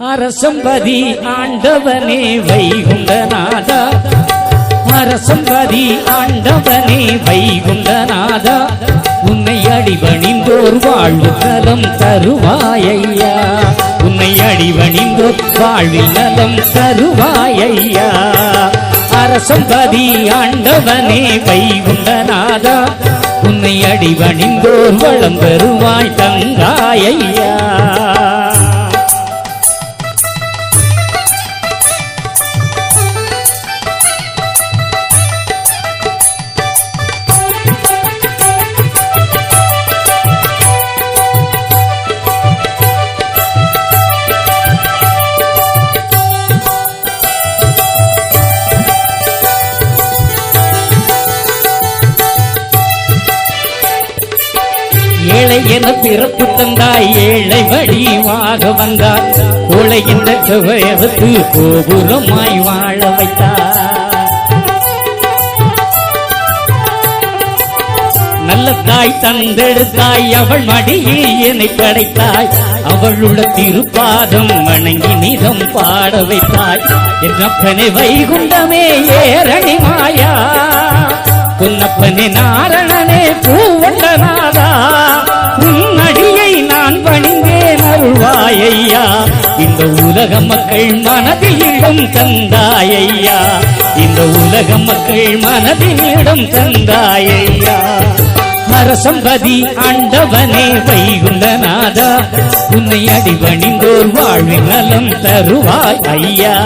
அரசம்பதி ஆண்டவனே வைகுண்டநாதா, அரசம்பதி ஆண்டவனே வைகுண்டநாதா, உன்னை அடிபணிந்தோர் வாழ்வு நலம் தருவாயையா, உன்னை அடிபணிந்தோர் வாழ்வில் நலம் தருவாயையா. அரசம்பதி ஆண்டவனே வைகுண்டநாதா, உன்னை அடிபணிந்தோர் வளம் தருவாய் தங்காயையா. ஏழை என பிறப்பு தந்தாய், ஏழை வடிவாக வந்தார், கோளை என்ற செவ்வையத்து கோபுரமாய் வாழ வைத்தார். நல்ல தாய் தந்தெடுத்தாய், அவள் மடியில் என்னை படைத்தாய், அவளுள்ள திருப்பாதம் வணங்கி நிதம் பாட வைத்தாய். என்னப்பனே வைகுண்டமே ஏரணி மாயா, புன்னப்பனே நாரணனே பூவண்டநாதா, உன்னடியை நான் பணிந்தேன் அருள்வாயையா. இந்த உலக மக்கள் மனதில் இடம் தந்தாயையா, இந்த உலக மக்கள் மனதில் இடம் தந்தாயையா. அரசம்பதி ஆண்டவனே வைகுண்டநாதா, உன்னை அடிபணிந்தோர் வாழ்வின் நலம் தருவாய் ஐயா.